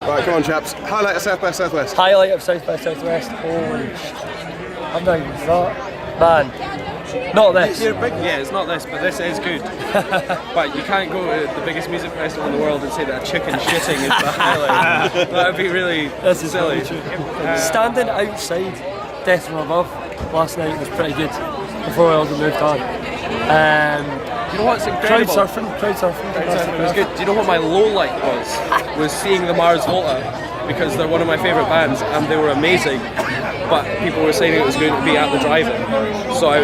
Right, come on, chaps. Highlight of South by Southwest. Highlight of South by Southwest. Holy shit. I've not even thought. Man. Not this. Yeah, it's not this, but this is good. But you can't go to the biggest music festival in the world and say that a chicken shitting is the highlight. That would be really silly. Standing outside Death from Above last night was pretty good before all got moved on. You know what's incredible? Crowd surfing. It was good. Do you know what my low light was seeing the Mars Volta, because they're one of my favourite bands and they were amazing, but people were saying it was going to be at the drive-in. So I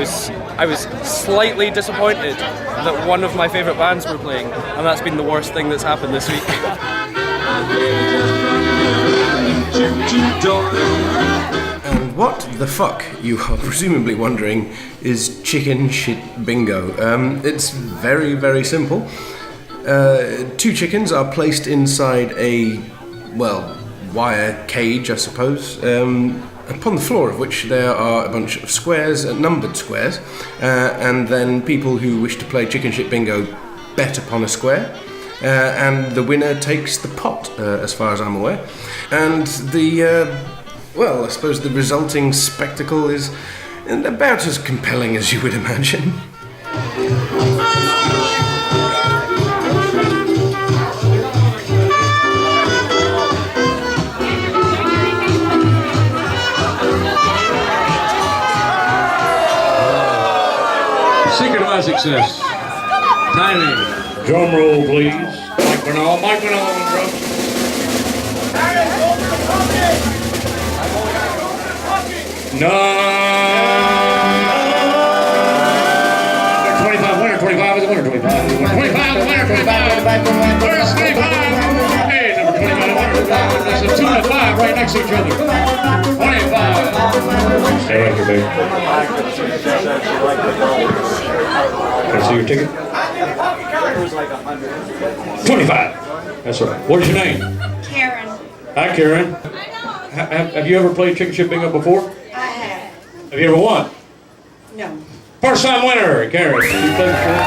was slightly disappointed that one of my favourite bands were playing, and that's been the worst thing that's happened this week. And what the fuck, you are presumably wondering, is chicken shit bingo? It's very, very simple. 2 chickens are placed inside a, wire cage, I suppose, upon the floor of which there are a bunch of squares, numbered squares, and then people who wish to play chicken shit bingo bet upon a square, and the winner takes the pot, as far as I'm aware. And I suppose the resulting spectacle is about as compelling as you would imagine. Secret of our success. Timing. Drum roll, please. Mike Winall on drums. No. 25 winner, 25 is a winner, 25 is a winner. 25 is a winner, 25. Where's 25? Hey, number 25 winner. There's a 2 and a 5 right next to each other. 25. Stay right here, baby. Can I see your ticket? 25. That's right. What is your name? Karen. Hi, Karen. Have you ever played chicken shit bingo before? I have. Have you ever won? No. First time winner, Karen. You played before?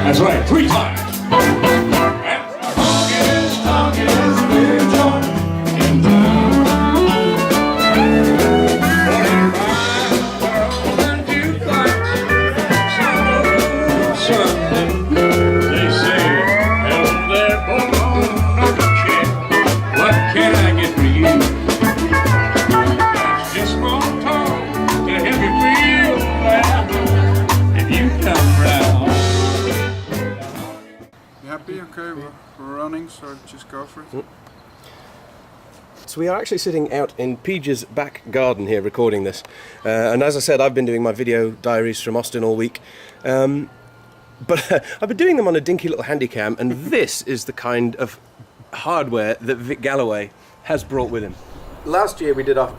That's right, 3 times. They say, hello there, boy, what can I get for you? That's just small talk to help you feel better if you come round. Happy? Okay, we're running, so just go for it. So we are actually sitting out in Peej's back garden here recording this. And as I said, I've been doing my video diaries from Austin all week. But I've been doing them on a dinky little handycam, and this is the kind of hardware that Vic Galloway has brought with him. Last year we did our,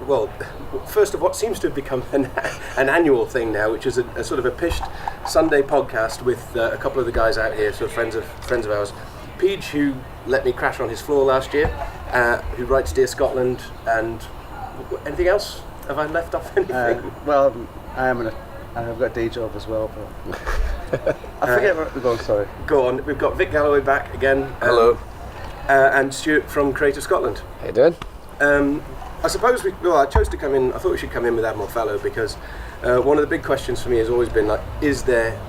first of what seems to have become an annual thing now, which is a sort of a pished Sunday podcast with a couple of the guys out here, sort of friends of ours. Peej, who let me crash on his floor last year, who writes Dear Scotland, and anything else? Have I left off anything? I've got a day job as well, but I forget where we're going, sorry. Go on, we've got Vic Galloway back again. Hello. And Stuart from Creative Scotland. How you doing? I suppose I chose to come in, I thought we should come in with Admiral Fellow because one of the big questions for me has always been is there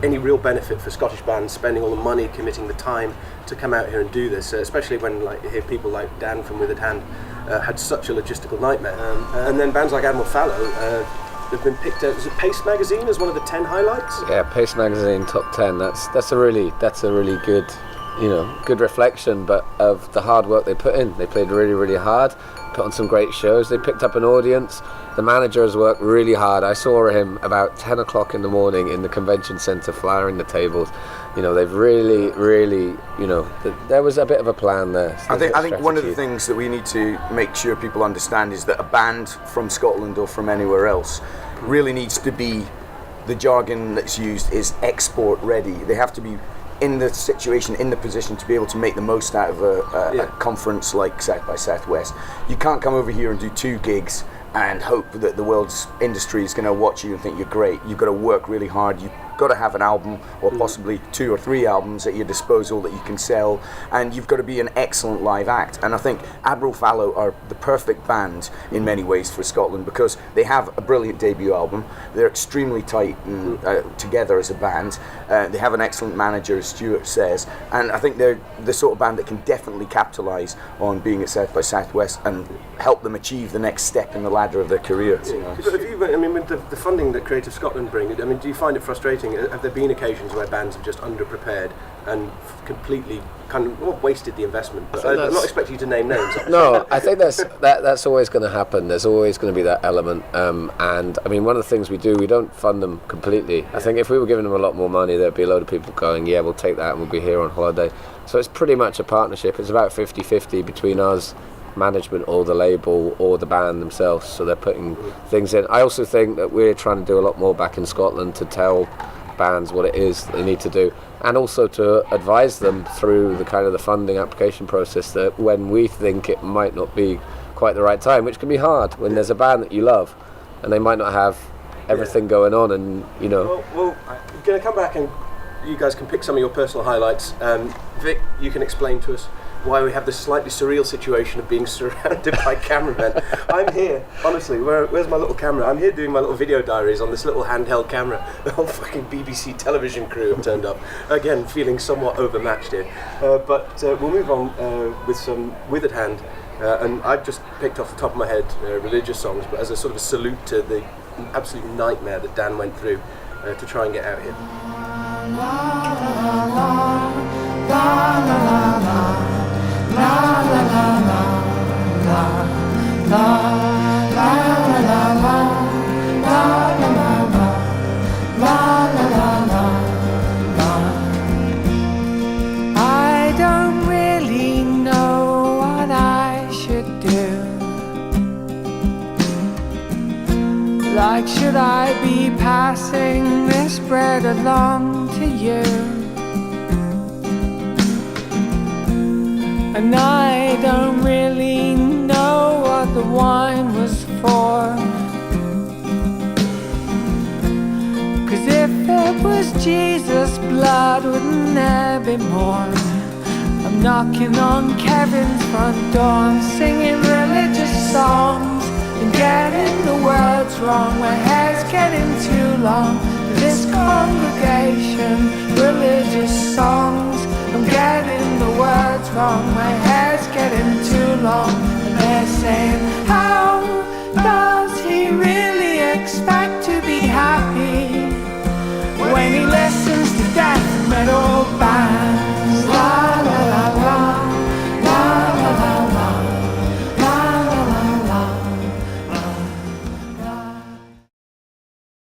any real benefit for Scottish bands spending all the money, committing the time to come out here and do this, especially when you hear people like Dan from Withered Hand had such a logistical nightmare. And then bands like Admiral Fallow have been picked out. Is it Pace Magazine as one of the 10 highlights? Yeah, Pace Magazine top 10. That's a really good, good reflection, but of the hard work they put in. They played really, really hard, put on some great shows. They picked up an audience. The manager has worked really hard. I saw him about 10 o'clock in the morning in the convention centre flyering the tables. You know, they've really, you know, there was a bit of a plan there. So I think one of the things that we need to make sure people understand is that a band from Scotland or from anywhere else really needs to be, the jargon that's used is export ready. They have to be in the situation, in the position to be able to make the most out of a conference like South by Southwest. You can't come over here and do 2 gigs and hope that the world's industry is going to watch you and think you're great. You've got to work really hard. You've got to have an album, or possibly 2 or 3 albums at your disposal that you can sell, and you've got to be an excellent live act. And I think Admiral Fallow are the perfect band in many ways for Scotland, because they have a brilliant debut album. They're extremely tight and together as a band. They have an excellent manager, as Stuart says, and I think they're the sort of band that can definitely capitalise on being at South by Southwest and help them achieve the next step in the ladder of their career. But have you, I mean, with the funding that Creative Scotland bring, I mean, do you find it frustrating? Have there been occasions where bands have just underprepared and completely kind of wasted the investment? But I'm not expecting you to name names. No, I think that's always going to happen. There's always going to be that element. And I mean, one of the things we do, we don't fund them completely. I think if we were giving them a lot more money, there'd be a load of people going, yeah, we'll take that and we'll be here on holiday. So it's pretty much a partnership. It's about 50-50 between us, management, or the label, or the band themselves. So they're putting things in. I also think that we're trying to do a lot more back in Scotland to tell bands what it is they need to do, and also to advise them through the kind of the funding application process, that when we think it might not be quite the right time, which can be hard when there's a band that you love and they might not have everything going on, and you know. Well, I'm going to come back and you guys can pick some of your personal highlights. Vic, you can explain to us why we have this slightly surreal situation of being surrounded by cameramen. I'm here, honestly, where's my little camera? I'm here doing my little video diaries on this little handheld camera. The whole fucking BBC television crew have turned up. Again, feeling somewhat overmatched here. But we'll move on with some Withered Hand. And I've just picked off the top of my head religious songs, but as a sort of a salute to the absolute nightmare that Dan went through to try and get out here. I don't really know what I should do. Like, should I be passing this bread along to you? And I don't really know what the wine was for. 'Cause if it was Jesus' blood, wouldn't there be more? I'm knocking on Kevin's front door, I'm singing religious songs and getting the words wrong. My hair's getting too long for this congregation. Religious songs, I'm getting the words wrong. My hair's getting too long